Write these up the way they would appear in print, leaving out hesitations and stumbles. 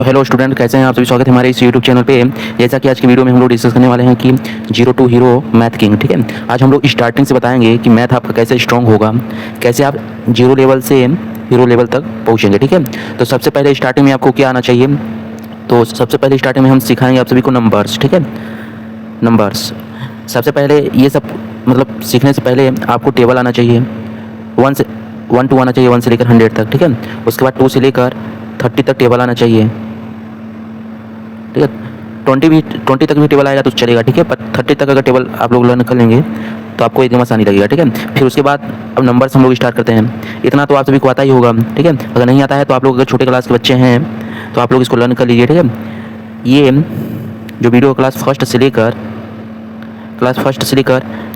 Hello student, कैसे हैं आप सभी। स्वागत है हमारे इस यूट्यूब चैनल पे। जैसा कि आज की वीडियो में हम लोग डिस्कस करने वाले हैं कि zero to hero math king. ठीक है, आज हम लोग स्टार्टिंग से बताएंगे कि मैथ आपका कैसे स्ट्रांग होगा, कैसे आप जीरो लेवल से हीरो लेवल तक पहुंचेंगे। ठीक है, तो सबसे पहले स्टार्टिंग में आपको क्या आना चाहिए। तो सबसे पहले स्टार्टिंग में हम सिखाएंगे आप सभी को नंबर्स। ठीक है, नंबर्स सबसे पहले ये सब मतलब सीखने से पहले आपको टेबल आना चाहिए। वन टू आना चाहिए, 1 से लेकर 100 तक। ठीक है, उसके बाद 2 से लेकर 30 तक टेबल आना चाहिए। ठीक है, 20 तक भी टेबल आएगा तो चलेगा। ठीक है, पर 30 तक अगर टेबल आप लोग लर्न कर लेंगे तो आपको एकदम आसानी लगेगा। ठीक है, फिर उसके बाद अब नंबर्स हम लोग स्टार्ट करते हैं। इतना तो आप सभी को आता ही होगा। ठीक है, अगर नहीं आता है तो आप लोग अगर छोटे क्लास के बच्चे हैं तो आप लोग इसको लर्न कर लीजिए। ठीक है, ये जो वीडियो क्लास फर्स्ट से लेकर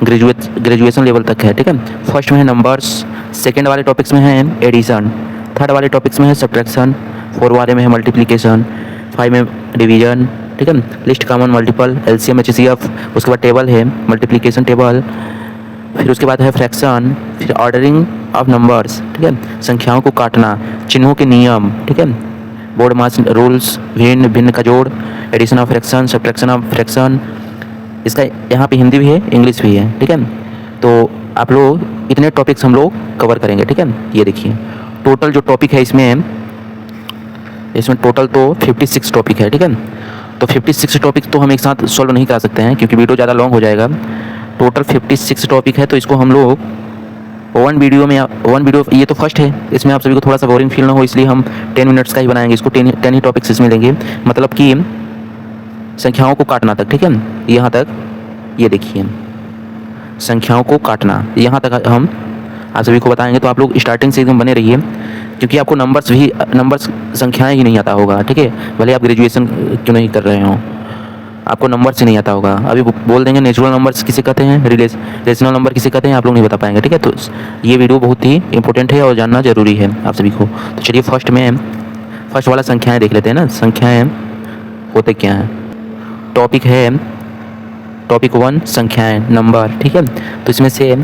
ग्रेजुएशन लेवल तक है। ठीक है, फर्स्ट में है नंबर्स, सेकेंड वाले टॉपिक्स में है एडिशन, थर्ड वाले टॉपिक्स में है सब्ट्रैक्शन, फोर्थ वाले में है मल्टीप्लिकेशन, 5 में डिवीजन। ठीक है, list, common, multiple, LCM, HCF, उसके बाद टेबल है मल्टीप्लिकेशन टेबल, फिर उसके बाद है फ्रैक्शन, फिर ऑर्डरिंग ऑफ नंबर्स। ठीक है, संख्याओं को काटना, चिन्हों के नियम। ठीक है, बोर्ड मास रूल्स, भिन्न भिन्न का जोड़, addition of fraction, subtraction of fraction. इसका यहाँ पे हिंदी भी है, इंग्लिश भी है। ठीक है, तो आप लोग इतने टॉपिक्स हम लोग कवर करेंगे। ठीक है, ये देखिए टोटल जो टॉपिक है इसमें टोटल तो 56 टॉपिक है। ठीक है, तो 56 टॉपिक तो हम एक साथ सॉल्व नहीं कर सकते हैं क्योंकि वीडियो ज़्यादा लॉन्ग हो जाएगा। टोटल 56 टॉपिक है, तो इसको हम लोग वन वीडियो, ये तो फर्स्ट है, इसमें आप सभी को थोड़ा सा बोरिंग फील ना हो इसलिए हम 10 मिनट्स का ही बनाएंगे इसको। 10 ही टॉपिक्स इसमें लेंगे, मतलब कि संख्याओं को काटना तक। ठीक है, यहाँ तक ये देखिए संख्याओं को काटना, यहाँ तक हम आप सभी को बताएंगे। तो आप लोग स्टार्टिंग से एकदम बने रहिए क्योंकि आपको नंबर्स संख्याएं ही नहीं आता होगा। ठीक है, भले आप ग्रेजुएशन क्यों नहीं कर रहे हो, आपको नंबर से नहीं आता होगा। अभी बोल देंगे नेचुरल नंबर्स किसे कहते हैं, रिलेशनल नंबर किसे कहते हैं, आप लोग नहीं बता पाएंगे। ठीक है, तो ये वीडियो बहुत ही इंपॉर्टेंट है और जानना ज़रूरी है आप सभी को। तो चलिए फर्स्ट वाला संख्याएँ देख लेते हैं ना। संख्याएँ होते क्या हैं। टॉपिक 1 संख्याएँ, नंबर। ठीक है, तो इसमें से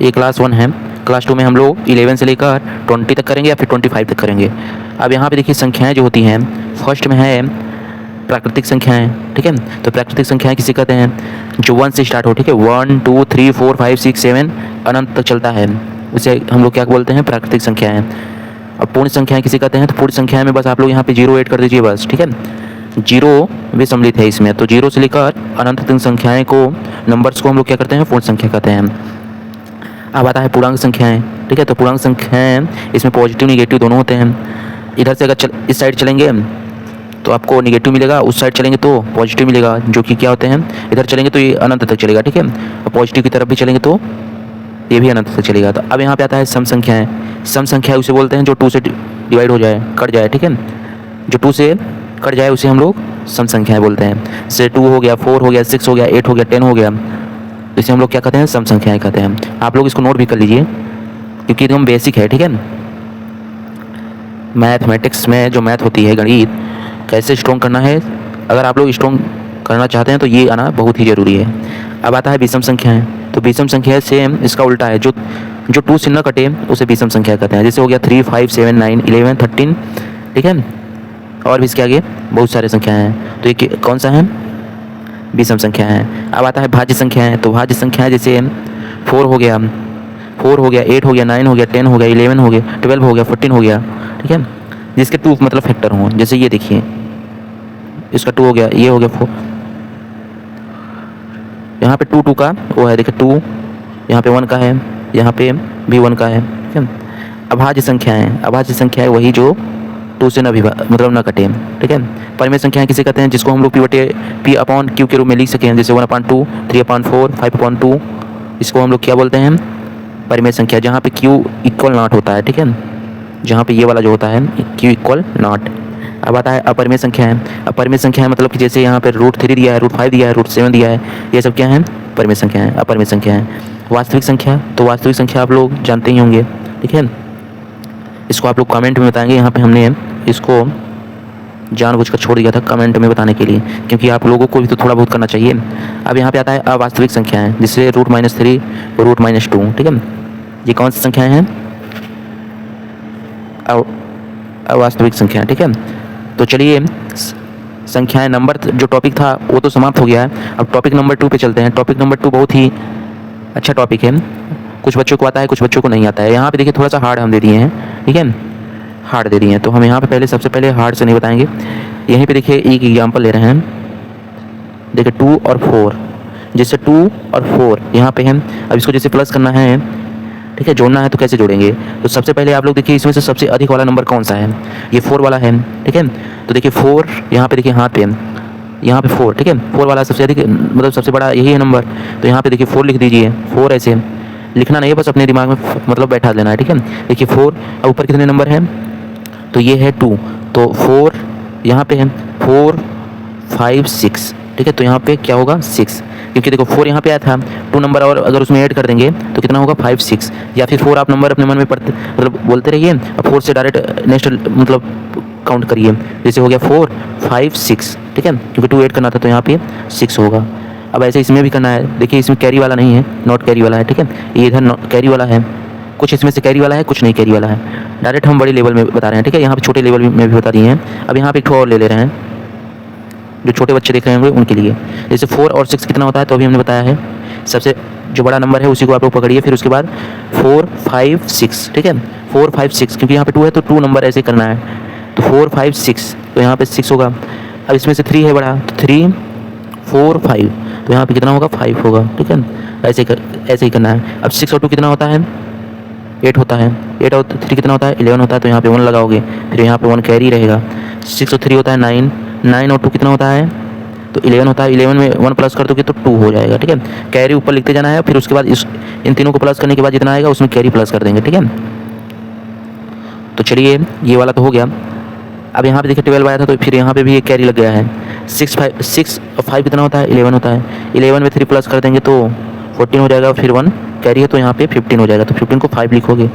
ये क्लास 1 है। क्लास 2 में हम लोग 11 से लेकर 20 तक करेंगे या फिर 25 तक करेंगे। अब यहाँ पे देखिए संख्याएँ जो होती हैं, फर्स्ट में है प्राकृतिक संख्याएँ। ठीक है, तो प्राकृतिक संख्याएँ किसे कहते हैं, जो 1 से स्टार्ट हो। ठीक है, 1 2 3 4 5 6 7 अनंत तक चलता है, उसे हम लोग क्या बोलते हैं, प्राकृतिक संख्याएँ। अब पूर्ण संख्याएँ किसे कहते हैं, तो पूर्ण संख्याएँ में बस आप लोग यहाँ पे 0 ऐड कर दीजिए बस। ठीक है, 0 भी सम्मिलित है इसमें, तो 0 से लेकर अनंत तक संख्याएँ को, नंबर्स को हम लोग क्या करते हैं, पूर्ण संख्या कहते हैं। अब आता है पूर्णांक संख्याएँ। ठीक है, तो पूर्णांक संख्याएँ इसमें पॉजिटिव निगेटिव दोनों होते हैं। इधर से अगर इस साइड चलेंगे तो आपको निगेटिव मिलेगा, उस साइड चलेंगे तो पॉजिटिव मिलेगा, जो कि क्या होते हैं, इधर चलेंगे तो ये अनंत तक चलेगा। ठीक है, और पॉजिटिव की तरफ भी चलेंगे तो ये भी अनंत तक चलेगा। तो अब यहाँ पे आता है सम संख्याएँ। सम संख्या उसे बोलते हैं जो 2 से डिवाइड हो जाए, कट जाए। ठीक है, जो 2 से कट जाए उसे हम लोग सम संख्याएँ बोलते हैं। जैसे 2 हो गया, 4 हो गया, 6 हो गया, 8 हो गया, 10 हो गया, इसे हम लोग क्या कहते हैं, सम संख्याएँ कहते हैं। आप लोग इसको नोट भी कर लीजिए क्योंकि एकदम बेसिक है। ठीक है, मैथमेटिक्स में जो मैथ होती है, गणित कैसे स्ट्रॉन्ग करना है, अगर आप लोग स्ट्रॉन्ग करना चाहते हैं तो ये आना बहुत ही ज़रूरी है। अब आता है विषम संख्याएँ। तो विषम संख्या सेम इसका उल्टा है, जो 2 से न कटे उसे विषम संख्या कहते हैं। जैसे हो गया 3 5 7 9 11 13। ठीक है, और भी इसके आगे बहुत सारे संख्याएँ हैं, तो ये कौन सा है, विषम संख्या है। अब आता है भाज्य संख्याएँ। तो भाज्य संख्याएँ जैसे 4 हो गया, 8 हो गया, 9 हो गया, 10 हो गया, 11 हो गया, 12 हो गया, 14 हो गया। ठीक है, जिसके 2 मतलब फैक्टर हों, जैसे ये देखिए इसका 2 हो गया, ये हो गया 4, यहाँ पे 2 का वो है, देखिए 2, यहाँ पे 1 का है, यहाँ पे भी 1 का है। ठीक है, अभाज्य संख्याएँ वही जो 2 से मतलब न कटे। ठीक है, परिमेय संख्याएँ किसे कहते हैं, जिसको हम लोग P/Q के रूप में लिख सकें, जैसे 1/2 3/4 5/2, इसको हम लोग क्या बोलते हैं, परिमेय संख्या, जहाँ पे Q इक्वल नॉट होता है। ठीक है, जहाँ पे ये वाला जो होता है Q इक्वल नॉट। अब आता है अपरिमेय संख्या है। अपरिमेय संख्या है मतलब कि जैसे यहाँ पे √3 दिया है, √5 दिया है, √7 दिया है, ये सब क्या है, परिमेय संख्या है, अपरिमेय संख्या है। वास्तविक संख्या, तो वास्तविक संख्या आप लोग जानते ही होंगे। ठीक है, इसको आप लोग कमेंट में बताएंगे, यहाँ पे हमने इसको जानबूझकर छोड़ दिया था कमेंट में बताने के लिए, क्योंकि आप लोगों को भी तो थोड़ा बहुत करना चाहिए। अब यहाँ पे आता है अवास्तविक संख्याएँ, जिससे √-3 √-2। ठीक है, ये कौन सी संख्याएँ हैं, अवास्तविक संख्या। ठीक है, तो चलिए संख्याएं नंबर जो टॉपिक था वो तो समाप्त हो गया है। अब टॉपिक नंबर 2 पे चलते हैं। टॉपिक नंबर 2 बहुत ही अच्छा टॉपिक है। कुछ बच्चों को आता है, कुछ बच्चों को नहीं आता है। यहाँ पे देखिए थोड़ा सा हार्ड हम दे दिए हैं, ठीक है, हार्ड दे दिए हैं। तो हम यहाँ पे सबसे पहले हार्ड से नहीं बताएंगे। यहीं पे देखिए एक एग्जाम्पल ले रहे हैं, देखिए 2 और 4, जैसे 2 और 4 यहाँ पे हैं। अब इसको जैसे प्लस करना है, ठीक है, जोड़ना है तो कैसे जोड़ेंगे। तो सबसे पहले आप लोग देखिए इसमें से सबसे अधिक वाला नंबर कौन सा है, ये 4 वाला है, ठीक है। तो देखिए 4 यहाँ पे देखिए हाथ पे, यहाँ पे 4, ठीक है, 4 वाला सबसे अधिक, मतलब सबसे बड़ा यही है नंबर। तो यहाँ पे देखिए 4 लिख दीजिए। 4 ऐसे लिखना नहीं है, बस अपने दिमाग में मतलब बैठा लेना है, ठीक है। देखिए 4, अब ऊपर कितने नंबर हैं, तो ये है 2, तो 4 यहाँ पे है, 4 5 6, ठीक है। तो यहाँ पे क्या होगा 6, क्योंकि देखो 4 यहाँ पे आया था, 2 नंबर और अगर उसमें ऐड कर देंगे तो कितना होगा 5 6। या फिर 4 आप नंबर अपने मन में पढ़ते मतलब बोलते रहिए, अब 4 से डायरेक्ट नेक्स्ट मतलब काउंट करिए। जैसे हो गया 4 5 6, ठीक है, क्योंकि 2 ऐड करना था तो यहाँ पे 6 होगा। अब ऐसे इसमें भी करना है। देखिए इसमें कैरी वाला नहीं है, नॉट कैरी वाला है, ठीक है, ये इधर कैरी वाला है। कुछ इसमें से कैरी वाला है, कुछ नहीं कैरी वाला है। डायरेक्ट हम बड़े लेवल में बता रहे हैं, ठीक है, यहाँ पे छोटे लेवल में भी बता दिए हैं। अब यहाँ पे एक ठो और ले ले रहे हैं, जो छोटे बच्चे देख रहे होंगे उनके लिए। जैसे 4 और 6 कितना होता है, तो अभी हमने बताया है। सबसे जो बड़ा नंबर है उसी को आप लोग पकड़िए, फिर उसके बाद 4 5 6, ठीक है, 4 5 6, क्योंकि यहाँ पे 2 है तो 2 नंबर ऐसे करना है। तो 4 5 6, तो यहाँ पे 6 होगा। अब इसमें से 3 है बड़ा, तो 3 4 5, तो यहाँ पे कितना होगा 5 होगा, ठीक है। ऐसे ही करना है। अब 6 और 2 कितना होता है, 8 होता है। 8 और 3 कितना होता है, 11 होता है। तो यहाँ पे 1 लगाओगे, फिर यहाँ पे 1 कैरी रहेगा। 6 और 3 होता है 9, 9 और 2 कितना होता है, तो 11 होता है। 11 में 1 प्लस कर दोगे तो 2 हो जाएगा, ठीक है। कैरी ऊपर लिखते जाना है, फिर उसके बाद इन तीनों को प्लस करने के बाद जितना आएगा उसमें कैरी प्लस कर देंगे, ठीक है। तो चलिए ये वाला तो हो गया। अब यहाँ पे देखिए 12 आया था, तो फिर यहाँ पे भी एक कैरी लग गया है। 6 और 5 कितना होता है, 11 होता है। 11 में 3 प्लस कर देंगे तो 14 हो जाएगा, फिर 1 कैरी है तो यहाँ पे 15 हो जाएगा। तो 15 को 5 लिखोगे,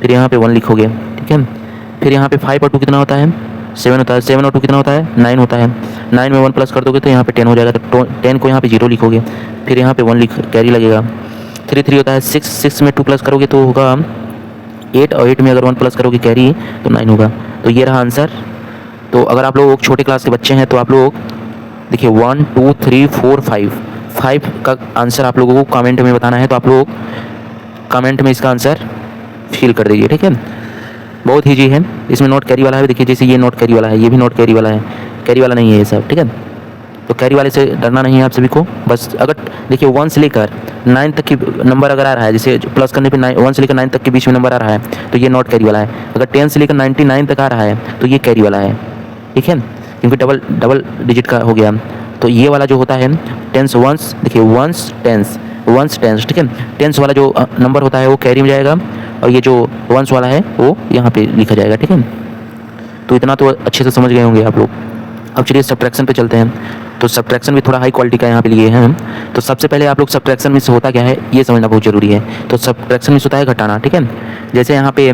फिर यहाँ पे 1 लिखोगे, ठीक है। फिर यहाँ पे 5 और 2 कितना होता है, 7 होता है। 7 और 2 कितना होता है, 9 होता है। 9 में 1 प्लस कर दोगे तो यहाँ पे 10 हो जाएगा। तो 10 को यहाँ पे 0 लिखोगे, फिर यहाँ पे 1 कैरी लगेगा। 3 होता है। 6 में 2 प्लस करोगे तो होगा 8, और 8 में अगर 1 प्लस करोगे कैरी तो 9 होगा। तो ये रहा आंसर। तो अगर आप लोग छोटे क्लास के बच्चे हैं तो आप लोग देखिए 1 2 3 4 5 का आंसर आप लोगों को कमेंट में बताना है। तो आप लोग कमेंट में इसका आंसर फिल कर दीजिए, ठीक है। बहुत ईजी है। इसमें नोट कैरी वाला है, देखिए जैसे ये नोट कैरी वाला है, ये भी नोट कैरी वाला है, कैरी वाला नहीं है ये सब, ठीक है। तो कैरी वाले से डरना नहीं है आप सभी को। बस अगर देखिए 1 से लेकर 9 तक की नंबर अगर आ रहा है, जैसे प्लस करने पे 1 से लेकर 9 तक के बीच में नंबर आ रहा है तो ये नॉट कैरी वाला है। अगर 10 से लेकर 99 तक आ रहा है तो ये कैरी वाला है, ठीक है, क्योंकि डबल डिजिट का हो गया। तो ये वाला जो होता है टेंस वंस, देखिए वंस टेंस, ठीक है। टेंस वाला जो नंबर होता है वो कैरी में जाएगा, और ये जो वंस वाला है वो यहाँ पे लिखा जाएगा, ठीक है। तो इतना तो अच्छे से समझ गए होंगे आप लोग। अब चलिए सब्ट्रैक्शन पे चलते हैं। तो सब्ट्रैक्शन भी थोड़ा हाई क्वालिटी का यहाँ पे लिए हैं। तो सबसे पहले आप लोग सब्ट्रैक्शन में से होता क्या है ये समझना बहुत ज़रूरी है। तो सब्ट्रैक्शन में से होता है घटाना, ठीक है। जैसे यहाँ पे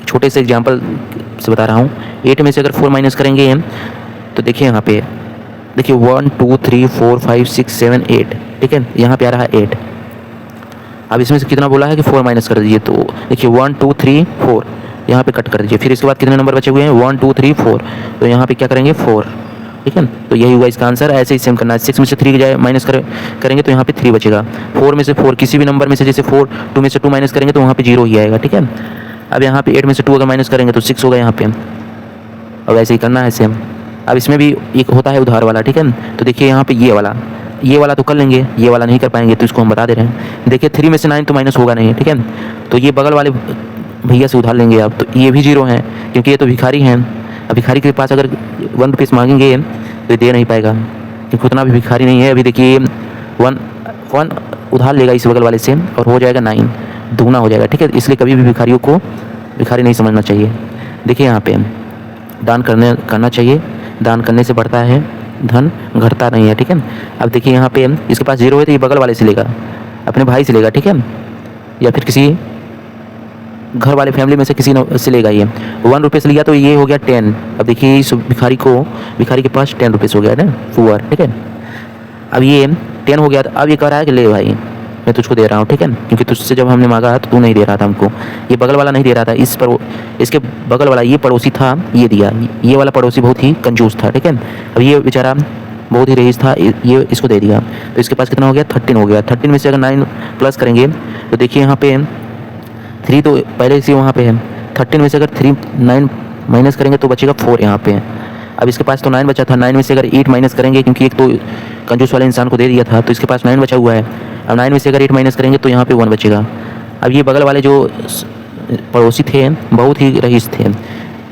छोटे से एग्जाम्पल से बता रहा हूँ। 8 में से अगर 4 माइनस करेंगे तो देखिए यहाँ पे देखिए 1 2 3 4 5 6 7 8, ठीक है, यहाँ पे आ रहा है 8। अब इसमें से कितना बोला है कि 4 माइनस कर दीजिए। तो देखिए 1 2 3 4 यहाँ पे कट कर दीजिए। फिर इसके बाद कितने नंबर बचे हुए हैं 1 2 3 4, तो यहाँ पे क्या करेंगे 4, ठीक है। तो यही हुआ इसका आंसर। ऐसे ही सेम करना है। 6 में से 3 की जाए माइनस करेंगे तो यहाँ पे 3 बचेगा। 4 में से 4 किसी भी नंबर में से, जैसे 4 2 में से 2 माइनस करेंगे तो वहाँ पे 0 ही आएगा, ठीक है। अब यहाँ पे 8 में से 2 अगर माइनस करेंगे तो 6 होगा यहाँ पे। अब ऐसे ही करना है सेम। अब इसमें भी एक होता है उधार वाला, ठीक है। तो देखिए यहाँ पे ये वाला तो कर लेंगे, ये वाला नहीं कर पाएंगे तो इसको हम बता दे रहे हैं। देखिए 3 में से 9 तो माइनस होगा नहीं, ठीक है। तो ये बगल वाले भैया से उधार लेंगे आप, तो ये भी 0 हैं क्योंकि ये तो भिखारी हैं। अब भिखारी के पास अगर 1 रुपीस मांगेंगे तो ये दे नहीं पाएगा क्योंकि उतना भी भिखारी नहीं है। अभी देखिए 1 उधार लेगा इस बगल वाले से और हो जाएगा 9, दुगना हो जाएगा, ठीक है। इसलिए कभी भी भिखारियों को भिखारी नहीं समझना चाहिए। देखिए यहाँ पे दान करना चाहिए। दान करने से बढ़ता है धन, घटता नहीं है, ठीक है। अब देखिए यहाँ पे इसके पास 0 है तो ये बगल वाले से लेगा, अपने भाई से लेगा, ठीक है, या फिर किसी घर वाले फैमिली में से किसी से लेगा। ये 1 रुपये से लिया तो ये हो गया 10। अब देखिए इस भिखारी के पास 10 रुपये हो गया ना, पुअर, ठीक है। अब ये 10 हो गया। तो अब ये कह रहा है कि ले भाई मैं तुझको दे रहा हूँ, ठीक है, क्योंकि तुझसे जब हमने मांगा तो तू नहीं दे रहा था हमको, ये बगल वाला नहीं दे रहा था, इसके बगल वाला ये पड़ोसी था, ये दिया, ये वाला पड़ोसी बहुत ही कंजूस था, ठीक है। अब ये बेचारा बहुत ही रईस था, ये इसको दे दिया, तो इसके पास कितना हो गया, 13 हो गया। 13 में से अगर 9 प्लस करेंगे तो देखिए यहाँ पे 3 तो पहले से वहाँ पे है, 13 में से अगर 9 माइनस करेंगे तो बचेगा 4 यहाँ पे। अब इसके पास तो 9 बचा था, 9 में से अगर 8 माइनस करेंगे, क्योंकि एक तो कंजूस वाले इंसान को दे दिया था, तो इसके पास 9 बचा हुआ है। अब 9 में से अगर 8 माइनस करेंगे तो यहाँ पे 1 बचेगा। अब ये बगल वाले जो पड़ोसी थे बहुत ही रईस थे,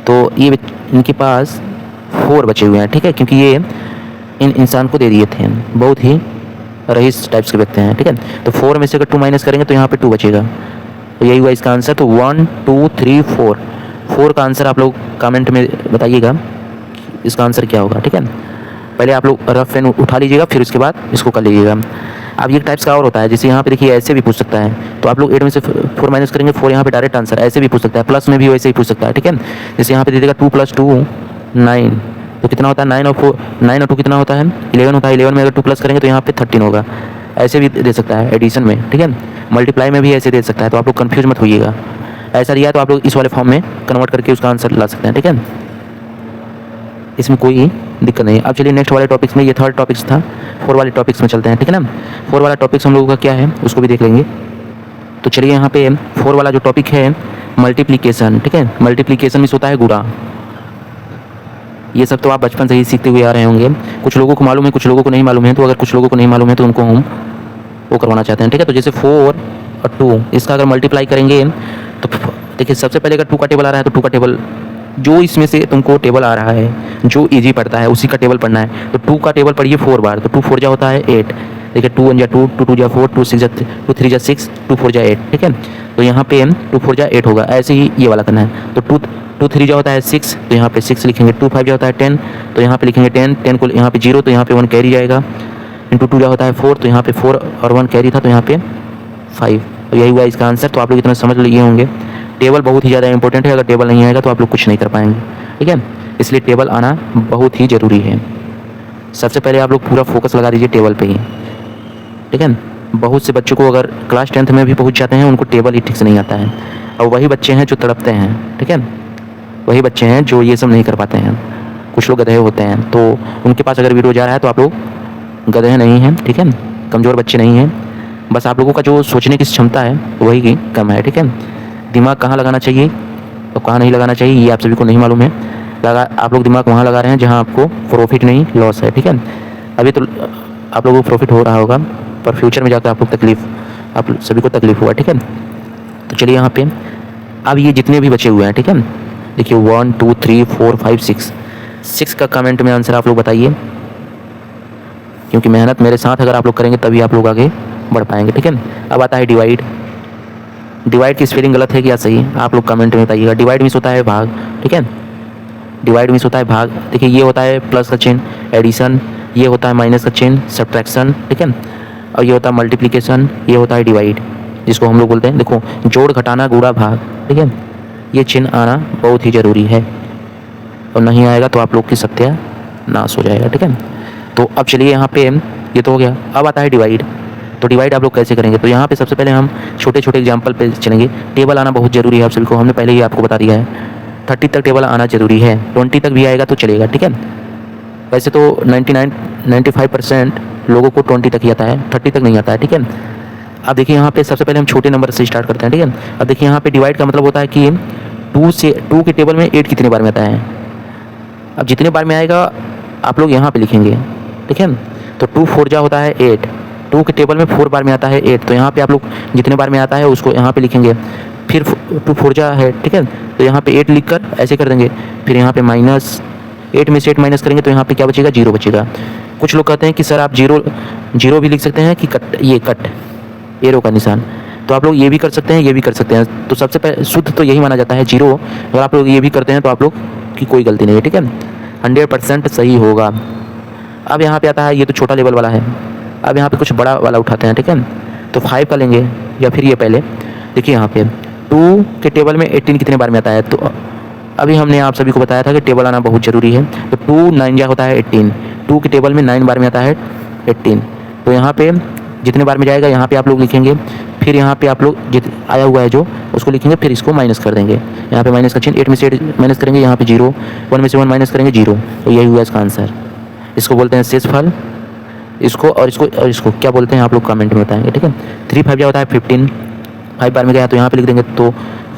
तो ये इनके पास 4 बचे हुए हैं, ठीक है, क्योंकि ये इन इंसान को दे दिए थे, बहुत ही रईस टाइप्स के व्यक्ति हैं, ठीक है। तो 4 में से अगर 2 माइनस करेंगे तो यहाँ पे 2 बचेगा, तो यही हुआ इसका आंसर। तो 1 2 3 4 का आंसर आप लोग कमेंट में बताइएगा इसका आंसर क्या होगा, ठीक है। पहले आप लोग रफ पेन उठा लीजिएगा, फिर उसके बाद इसको कर लीजिएगा। अब ये टाइप्स का और होता है, जैसे यहाँ पे देखिए ऐसे भी पूछ सकता है, तो आप लोग 8 में से 4 माइनस करेंगे, 4 यहाँ पे डायरेक्ट आंसर, ऐसे भी पूछ सकता है, प्लस में भी वैसे ही पूछ सकता है, ठीक है। जैसे यहाँ पे दे देगा 2 + 2 9, तो कितना होता है 9 और 2 कितना होता है 11 होता है। 11 में अगर 2 प्लस करेंगे तो यहाँ पे 13 होगा। ऐसे भी दे सकता है एडिशन में, ठीक है। मल्टीप्लाई में भी ऐसे दे सकता है, तो आप लोग कन्फ्यूज मत होइएगा। ऐसा दिया तो आप लोग इस वाले फॉर्म में कन्वर्ट करके उसका आंसर ला सकते हैं, ठीक है, इसमें कोई दिक्कत नहीं है। अब चलिए नेक्स्ट वाले टॉपिक्स में, ये थर्ड टॉपिक्स था, 4 वाले टॉपिक्स में चलते हैं, ठीक है ना। 4 वाला टॉपिक्स हम लोगों का क्या है उसको भी देख लेंगे। तो चलिए यहाँ पे 4 वाला जो टॉपिक है मल्टीप्लिकेशन, ठीक है। मल्टीप्लिकेशन में होता है गुणा। ये सब तो आप बचपन से ही सीखते हुए आ रहे होंगे, कुछ लोगों को मालूम है, कुछ लोगों को नहीं मालूम है। तो अगर कुछ लोगों को नहीं मालूम है तो उनको हम वो करवाना चाहते हैं, ठीक है। तो जैसे 4 और 2 इसका अगर मल्टीप्लाई करेंगे तो देखिए सबसे पहले अगर 2 का टेबल आ रहा है तो 2 का टेबल, जो इसमें से तुमको टेबल आ रहा है जो इजी पड़ता है उसी का टेबल पढ़ना है। तो 2 का टेबल पढ़िए 4 बार, तो 2 4 जा होता है 8, देखिए 2 1 जा 2, 2 2 जा 4, 2 6 जा 2 3 जा 6, 2 4 जा 8, ठीक है। तो यहाँ पे 2 4 जा 8 होगा, ऐसे ही ये वाला करना है। तो 2 3 जा होता है 6, तो यहाँ पे 6 लिखेंगे। 2 5 जा होता है 10, तो यहाँ पे लिखेंगे 10, 10 को यहाँ पे 0, तो यहाँ पे 1 कैरी जाएगा। इंटू 2 जा होता है 4, तो यहाँ पे 4 और 1 कैरी था, तो यहाँ पे 5। तो यही हुआ इसका आंसर। तो आप लोग इतना समझ लिए होंगे, टेबल बहुत ही ज़्यादा इंपॉर्टेंट है। अगर टेबल नहीं आएगा तो आप लोग कुछ नहीं कर पाएंगे, ठीक है। इसलिए टेबल आना बहुत ही ज़रूरी है। सबसे पहले आप लोग पूरा फोकस लगा दीजिए टेबल पे ही, ठीक है। बहुत से बच्चों को अगर क्लास 10th में भी पहुंच जाते हैं उनको टेबल ही ठीक से नहीं आता है, और वही बच्चे हैं जो तड़पते हैं, ठीक है। वही बच्चे हैं जो ये सब नहीं कर पाते हैं। कुछ लोग गधे होते हैं, तो उनके पास अगर वीडियो जा रहा है तो आप लोग गधे नहीं हैं, ठीक है, कमज़ोर बच्चे नहीं हैं। बस आप लोगों का जो सोचने की क्षमता है वही कम है, ठीक है। दिमाग कहाँ लगाना चाहिए और कहाँ नहीं लगाना चाहिए ये आप सभी को नहीं मालूम है। आप लोग दिमाग वहाँ लगा रहे हैं जहाँ आपको प्रॉफिट नहीं लॉस है, ठीक है। अभी तो आप लोगों को प्रॉफिट हो रहा होगा, पर फ्यूचर में जाकर आप सभी को तकलीफ होगा, ठीक है। तो चलिए यहाँ पे अब ये जितने भी बचे हुए हैं, ठीक है, देखिए 1 2 3 4 5 6 का कमेंट में आंसर आप लोग बताइए, क्योंकि मेहनत मेरे साथ अगर आप लोग करेंगे तभी आप लोग आगे बढ़ पाएंगे, ठीक है। अब आता है डिवाइड। डिवाइड की स्पेलिंग गलत है क्या सही, आप लोग कमेंट में बताइएगा। डिवाइड मीन्स होता है भाग, ठीक है। डिवाइड मीन्स होता है भाग। देखिए ये होता है प्लस का चिन्ह एडिशन, ये होता है माइनस का चिन्ह सब्ट्रैक्शन, ठीक है। और ये होता है मल्टीप्लिकेशन, ये होता है डिवाइड, जिसको हम लोग बोलते हैं देखो जोड़ घटाना गुणा भाग, ठीक है। ये चिन्ह आना बहुत ही ज़रूरी है, और नहीं आएगा तो आप लोग की सत्यानाश हो जाएगा, ठीक है। तो अब चलिए यहाँ पे ये तो हो गया। अब आता है डिवाइड। तो डिवाइड आप लोग कैसे करेंगे, तो यहाँ पे सबसे पहले हम छोटे छोटे एग्जाम्पल पे चलेंगे। टेबल आना बहुत ज़रूरी है आप सभी को, हमने पहले ही आपको बता दिया है। 30 तक टेबल आना ज़रूरी है, 20 तक भी आएगा तो चलेगा, ठीक है। वैसे तो 95% लोगों को 20 तक ही आता है, 30 तक नहीं आता है, ठीक है। अब देखिए यहाँ पे सबसे पहले हम छोटे नंबर से स्टार्ट करते हैं, ठीक है। अब देखिए यहाँ पे डिवाइड का मतलब होता है कि 2 के टेबल में 8 कितने बार में आता है। अब जितने बार में आएगा आप लोग यहाँ पे लिखेंगे, ठीक है। तो 2 4 जा होता है 8, 2 के टेबल में 4 बार में आता है 8, तो यहाँ पे आप लोग जितने बार में आता है उसको यहाँ पे लिखेंगे। फिर 2 4 जा है, ठीक है, तो यहाँ पे 8 लिख कर ऐसे कर देंगे। फिर यहाँ पे माइनस 8 में से 8 माइनस करेंगे तो यहाँ पे क्या बचेगा 0 बचेगा। कुछ लोग कहते हैं कि सर आप जीरो भी लिख सकते हैं कि कट, ये कट एरो का निशान, तो आप लोग ये भी कर सकते हैं, ये भी कर सकते हैं। तो सबसे पहले शुद्ध तो यही माना जाता है 0। अगर आप लोग ये भी करते हैं तो आप लोग की कोई गलती नहीं है, ठीक है, 100% सही होगा। अब यहाँ पे आता है, ये तो छोटा लेवल वाला है। अब यहाँ पे कुछ बड़ा वाला उठाते हैं, ठीक है। तो 5 का लेंगे, या फिर ये पहले देखिए यहाँ पे 2 के टेबल में 18 कितने बार में आता है। तो अभी हमने आप सभी को बताया था कि टेबल आना बहुत ज़रूरी है। तो 2 9 जा होता है 18, 2 के टेबल में 9 बार में आता है 18, तो यहाँ पे जितने बार में जाएगा यहाँ पे आप लोग लिखेंगे, फिर यहाँ पे आप लोग आया हुआ है जो उसको लिखेंगे, फिर इसको माइनस कर देंगे। यहाँ पे माइनस का चिन्ह, 8 में से 8 माइनस करेंगे, यहाँ पे 0, 1 में से 1 माइनस करेंगे 0। तो यही हुआ इसका आंसर। इसको बोलते हैं शेषफल। इसको क्या बोलते हैं आप लोग कमेंट में बताएंगे, ठीक है। 3 5 क्या होता है 15, 5 बार में गया तो यहाँ पे लिख देंगे तो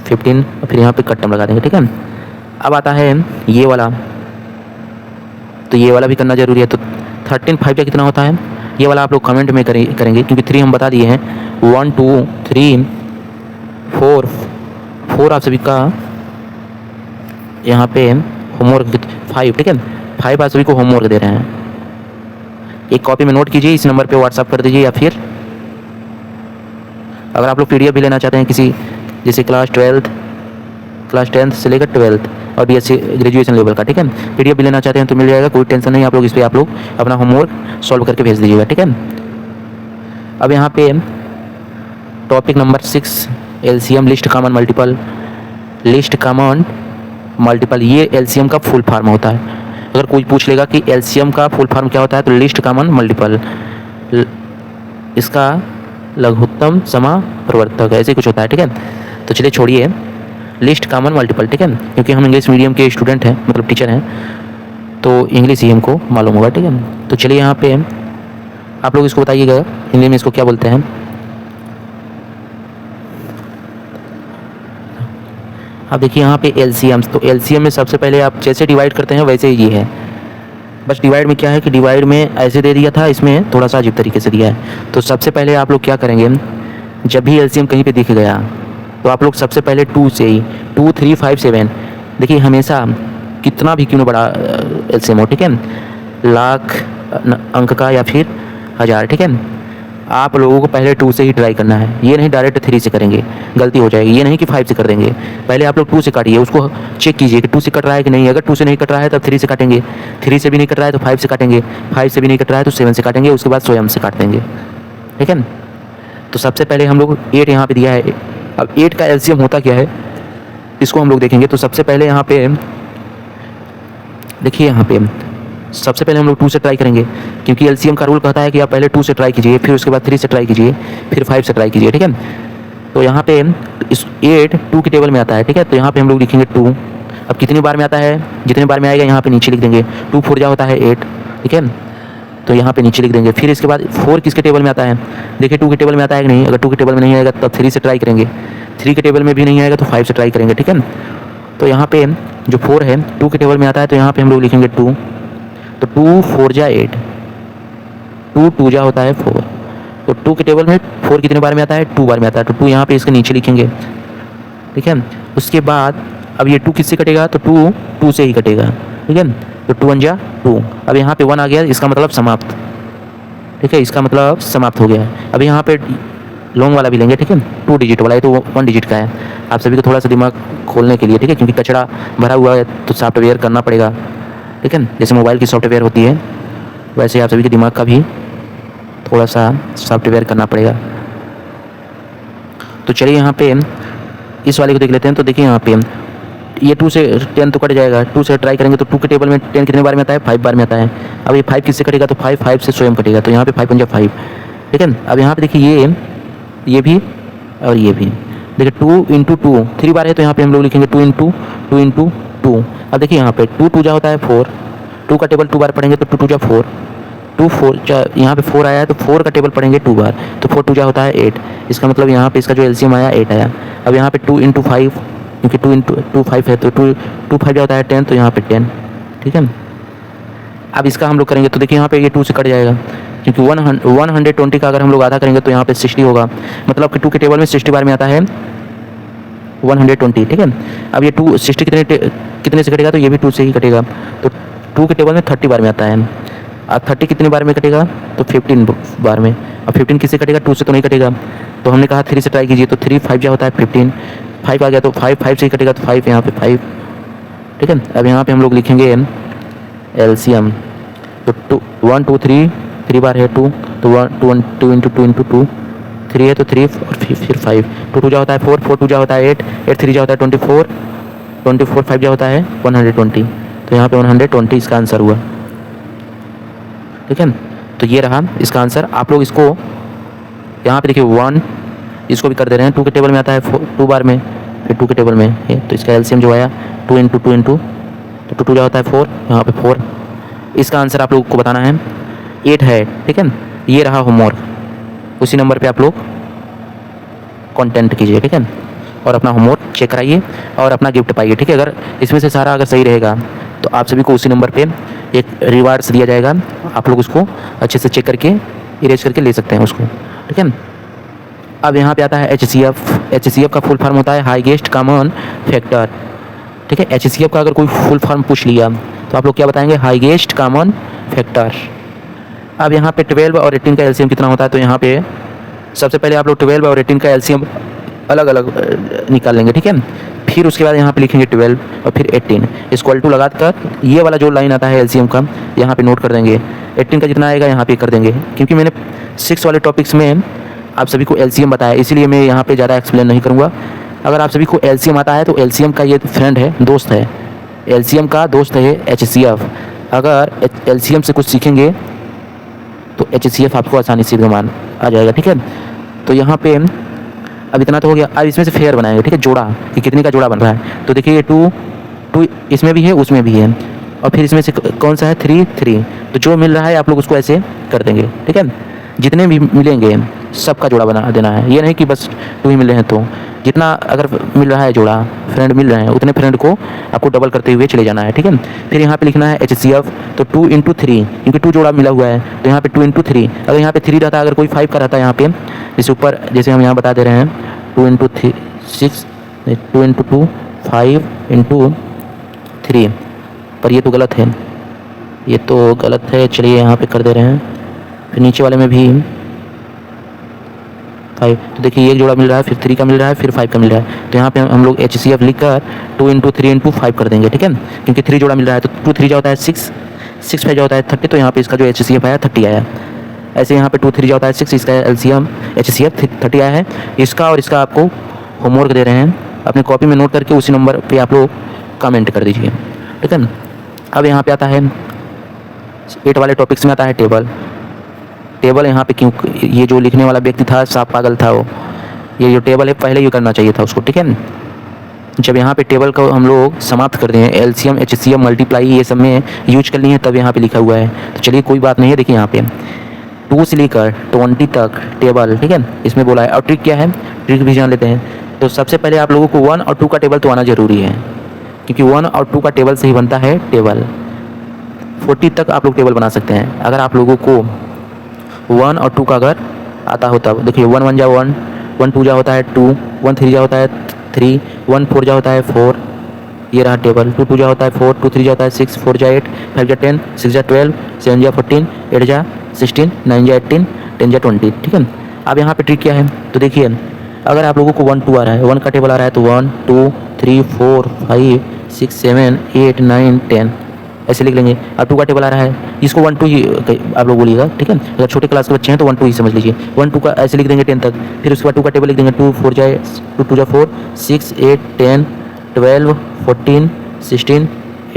15, फिर यहाँ पे कट्टम लगा देंगे, ठीक है। अब आता है ये वाला, तो ये वाला भी करना जरूरी है। तो 13 5 का कितना होता है, ये वाला आप लोग कमेंट में करेंगे, क्योंकि 3 हम बता दिए हैं। 1 2 3 4 आप सभी का यहाँ पे होमवर्क 5, ठीक है। 5 आप सभी को होमवर्क दे रहे हैं। एक कॉपी में नोट कीजिए, इस नंबर पे व्हाट्सअप कर दीजिए, या फिर अगर आप लोग PDF भी लेना चाहते हैं किसी, जैसे क्लास 10th से लेकर 12th और BSc ग्रेजुएशन लेवल का, ठीक है, PDF भी लेना चाहते हैं तो मिल जाएगा, कोई टेंशन नहीं। आप लोग इस पर आप लोग अपना होमवर्क सॉल्व करके भेज दीजिएगा, ठीक है। अब यहाँ पे topic number 6 LCM list common multiple, ये LCM का फुल फॉर्म होता है। अगर कोई पूछ लेगा कि LCM का फुल फॉर्म क्या होता है, तो लिस्ट कॉमन मल्टीपल, इसका लघुत्तम समाप्रवर्तक ऐसे कुछ होता है, ठीक है। तो चलिए छोड़िए लिस्ट कॉमन मल्टीपल, ठीक है, क्योंकि हम इंग्लिश मीडियम के स्टूडेंट हैं, मतलब टीचर हैं, तो इंग्लिश ही हमको मालूम होगा, ठीक है। तो चलिए यहाँ पे आप लोग इसको बताइएगा हिंदी में इसको क्या बोलते हैं। अब देखिए यहाँ पे LCM, तो LCM में सबसे पहले आप जैसे डिवाइड करते हैं वैसे ही ये है, बस डिवाइड में क्या है कि डिवाइड में ऐसे दे दिया था, इसमें थोड़ा सा अजीब तरीके से दिया है। तो सबसे पहले आप लोग क्या करेंगे, जब भी LCM कहीं पे दिख गया तो आप लोग सबसे पहले 2 से ही 2 3 5 7, देखिए हमेशा कितना भी क्यों ना बड़ा LCM हो, ठीक है, लाख अंक का या फिर 1000, ठीक है, आप लोगों को पहले 2 से ही ट्राई करना है। ये नहीं डायरेक्ट 3 से करेंगे, गलती हो जाएगी। ये नहीं कि 5 से कर देंगे, पहले आप लोग 2 से काटिए, उसको चेक कीजिए कि 2 से कट रहा है कि नहीं। अगर 2 से नहीं कट रहा है तब 3 से काटेंगे, 3 से भी नहीं कट रहा है तो 5 से काटेंगे, 5 से भी नहीं कट रहा है तो 7 से काटेंगे, उसके बाद स्वयं से काट देंगे, ठीक है। तो सबसे पहले हम लोग 8 यहाँ पे दिया है। अब 8 का LCM होता क्या है इसको हम लोग देखेंगे। तो सबसे पहले यहाँ पे देखिए, यहाँ पे सबसे पहले हम लोग 2 से ट्राई करेंगे, क्योंकि LCM का रूल कहता है कि आप पहले 2 से ट्राई कीजिए, फिर उसके बाद 3 से ट्राई कीजिए, फिर 5 से ट्राई कीजिए, ठीक है। तो यहाँ पे इस 8 2 की टेबल में आता है, ठीक है। तो यहाँ पे हम लोग लिखेंगे 2। अब कितनी बार में आता है, जितने बार में आएगा यहाँ पे नीचे लिख देंगे। 2 4 जा होता है 8, ठीक है, तो यहाँ पे नीचे लिख देंगे। फिर इसके बाद 4 किसके टेबल में आता है, देखिए 2 के टेबल में आता है कि नहीं। अगर 2 के टेबल में नहीं आएगा तब 3 से ट्राई करेंगे, 3 के टेबल में भी नहीं आएगा तो 5 से ट्राई करेंगे, ठीक है। तो यहाँ पे जो 4 है 2 के टेबल में आता है, तो यहाँ पे हम लोग लिखेंगे 2। तो 2 4 जा 8, 2 2 जा होता है 4। तो 2 के टेबल में 4 कितने बार में आता है, 2 बार में आता है, तो 2 यहाँ पे इसके नीचे लिखेंगे, ठीक है। उसके बाद अब ये 2 किससे कटेगा, तो 2 2 से ही कटेगा, ठीक है। तो 2 1 जा 2। अब यहाँ पे 1 आ गया, इसका मतलब समाप्त, ठीक है, इसका मतलब समाप्त हो गया। अब यहाँ पे लॉन्ग वाला भी लेंगे, ठीक है, 2 डिजिट वाला है तो 1 डिजिट का है। आप सभी को थोड़ा सा दिमाग खोलने के लिए, ठीक है, क्योंकि कचरा भरा हुआ है तो सॉफ्टवेयर करना पड़ेगा, ठीक है। जैसे मोबाइल की सॉफ्टवेयर होती है वैसे आप सभी के दिमाग का भी थोड़ा सा सॉफ्टवेयर करना पड़ेगा। तो चलिए यहाँ पे इस वाले को देख लेते हैं। तो देखिए यहाँ पे ये 2 से 10 तो कट जाएगा, 2 से ट्राई करेंगे तो 2 के टेबल में 10 कितने बार में आता है, 5 बार में आता है। अब ये 5 किससे कटेगा, तो 5 से स्वयं कटेगा, तो यहाँ पे 5 5 5, ठीक है। अब यहाँ पे देखिए ये भी और ये भी, देखिए 2 × 2 3 बार है, तो यहाँ पे हम लोग लिखेंगे 2 × 2। अब देखिए यहाँ पे 2 2 जा होता है 4, 2 का टेबल 2 बार पढ़ेंगे तो 2 2 जा 4, 2 4 यहाँ पे 4 आया है तो 4 का टेबल पढ़ेंगे 2 बार, तो 4 2 जा होता है 8। इसका मतलब यहाँ पे इसका जो LCM आया 8 आया। अब यहाँ पे 2 × 5, क्योंकि 2 × 2 5 है तो 2 5 जा होता है 10, तो यहाँ पे 10, ठीक है। अब इसका हम लोग करेंगे तो देखिए यहाँ पे ये 2 से कट जाएगा, क्योंकि 120 का अगर हम लोग आधा करेंगे तो यहाँ पे 60 होगा, मतलब कि 2 के टेबल में 60 बार में आता है 120, ठीक है। अब ये 260 कितने से कटेगा, तो ये भी 2 से ही कटेगा, तो 2 के टेबल में 30 बार में आता है। अब 30 कितने बार में कटेगा, तो 15 बार में। अब 15 किससे कटेगा, 2 से तो नहीं कटेगा, तो हमने कहा 3 से ट्राई कीजिए, तो 3 5 जा होता है 15, 5 आ गया तो 5 से ही कटेगा, तो 5 यहाँ पे 5, ठीक है। अब यहाँ पे हम लोग लिखेंगे LCM, तो 1 2 3 बार है 2, तो 2 × 2 3 है तो 3 और फिर 5, 2 2 जा होता है 4, 4 2 जा होता है 8, 8 3 जा होता है 24, 5 जा होता है 120, तो यहाँ पे 120 इसका आंसर हुआ, ठीक है। तो ये रहा इसका आंसर। आप लोग इसको यहाँ पे देखिए 1, इसको भी कर दे रहे हैं, 2 के टेबल में आता है 2 बार में, फिर 2 के टेबल में है, तो इसका एलसीएम जो आया 2 इंटू तो 2 2 जो होता है 4, यहाँ पे 4। इसका आंसर आप लोगों को बताना है 8 है, ठीक है। ये रहा होमवर्क, उसी नंबर पे आप लोग कंटेंट कीजिए, ठीक है, और अपना होमवर्क चेक कराइए और अपना गिफ्ट पाइए, ठीक है। अगर इसमें से सारा अगर सही रहेगा तो आप सभी को उसी नंबर पे एक रिवार्ड्स दिया जाएगा, आप लोग उसको अच्छे से चेक करके इरेज करके ले सकते हैं उसको, ठीक है। अब यहाँ पे आता है HCF। HCF का फुल फॉर्म होता है हाईएस्ट कॉमन फैक्टर, ठीक है। HCF का अगर कोई फुल फॉर्म पूछ लिया तो आप लोग क्या बताएंगे, हाईएस्ट कॉमन फैक्टर। अब यहाँ पे 12 और 18 का एलसीएम कितना होता है, तो यहाँ पे सबसे पहले आप लोग 12 और 18 का एलसीएम अलग अलग निकाल लेंगे, ठीक है। फिर उसके बाद यहाँ पे लिखेंगे 12 और फिर 18 इक्वल टू लगाकर ये वाला जो लाइन आता है एलसीएम का यहाँ पे नोट कर देंगे। 18 का जितना आएगा यहाँ पे कर देंगे, क्योंकि मैंने 6 वाले टॉपिक्स में आप सभी को एलसीएम बताया, इसीलिए मैं यहाँ पे ज़्यादा एक्सप्लेन नहीं करूँगा। अगर आप सभी को एलसीएम आता है तो एलसीएम का ये फ्रेंड है, दोस्त है, एलसीएम का दोस्त है HCF। अगर एलसीएम से कुछ सीखेंगे तो HCF आपको आसानी से मान आ जाएगा, ठीक है। तो यहाँ पे अब इतना तो हो गया। अब इसमें से फेयर बनाएंगे, ठीक है, जोड़ा कि कितने का जोड़ा बन रहा है। तो देखिए ये 2 इसमें भी है उसमें भी है, और फिर इसमें से कौन सा है 3। तो जो मिल रहा है आप लोग उसको ऐसे कर देंगे, ठीक है। जितने भी मिलेंगे सबका जोड़ा बना देना है, ये नहीं कि बस 2 ही मिल रहे हैं। तो जितना अगर मिल रहा है जोड़ा, फ्रेंड मिल रहे हैं, उतने फ्रेंड को आपको डबल करते हुए चले जाना है, ठीक है। फिर यहाँ पे लिखना है HCF, तो 2 इंटू 3, क्योंकि 2 जोड़ा मिला हुआ है तो यहाँ पे 2 इंटू 3। अगर यहाँ पे 3 रहता, अगर कोई 5 का रहता यहाँ पे, इस ऊपर जैसे हम यहाँ बता दे रहे हैं 2 इंटू 6, 2 इंटू 2 5 इंटू 3, पर ये तो गलत है, ये तो गलत है। चलिए यहाँ पे कर दे रहे हैं, फिर नीचे वाले में भी 5। तो देखिए एक जोड़ा मिल रहा है, फिर 3 का मिल रहा है, फिर 5 का मिल रहा है। तो यहाँ पे हम लोग HCF लिख कर 2 इंटू 3 इंटू 5 कर देंगे, ठीक है, क्योंकि 3 जोड़ा मिल रहा है। तो 2 3 जा होता है 6, 6 5 जा होता है 30। तो यहाँ पे इसका जो HCF आया 30 आया। ऐसे यहाँ पे 2 3 जा होता है 6, इसका एलसीएम HCF 30 आया है। इसका और इसका आपको होमवर्क दे रहे हैं, अपनी कॉपी में नोट करके उसी नंबर पर आप लोग कमेंट कर दीजिए, ठीक है। अब यहाँ पे आता है 8 वाले टॉपिक्स में आता है टेबल। यहाँ पे क्यों, ये जो लिखने वाला व्यक्ति था साफ पागल था वो, ये जो टेबल है पहले ही करना चाहिए था उसको, ठीक है। जब यहाँ पे टेबल को हम लोग समाप्त कर दिए, एलसीएम HCF मल्टीप्लाई ये सब में यूज कर लिए हैं, तब यहाँ पे लिखा हुआ है। तो चलिए कोई बात नहीं है, देखिए यहाँ पे 2 से लेकर 20 तक टेबल, ठीक है, इसमें बोला है। और ट्रिक क्या है, ट्रिक भी जान लेते हैं। तो सबसे पहले आप लोगों को 1 और 2 का टेबल तो आना जरूरी है, क्योंकि 1 और 2 का टेबल से ही बनता है टेबल। 40 तक आप लोग टेबल बना सकते हैं। अगर आप लोगों को 1 और 2 का अगर आता होता, देखिए 1 1 जा 1, 1 2 जा होता है 2, 1 3 जा होता है 3, 1 4 जा होता है 4, ये रहा टेबल। 2 2 जा होता है 4, 2 3 जा होता है 6, 4 जा 8, 5 जा 10, 6 जा 12, 7 जा 14, 8 जा 16, 9 जा 18, 10 जा 20, ठीक है। अब यहाँ पे ट्रिक क्या है, तो देखिए अगर आप लोगों को 1 2 आ रहा है, 1 का टेबल आ रहा है, तो 1 2 3 4 5 6 7 8 9 10 ऐसे लिख लेंगे। अब 2 का टेबल आ रहा है, इसको 1 2 ही आप लोग बोलिएगा, ठीक है। अगर छोटे क्लास के बच्चे हैं तो 1 2 ही समझ लीजिए। 1 2 का ऐसे लिख देंगे 10 तक। फिर उसके बाद 2 का टेबल लिख देंगे, 2 4 जाए 2 2 जा 4, 6 8 10 12 14 16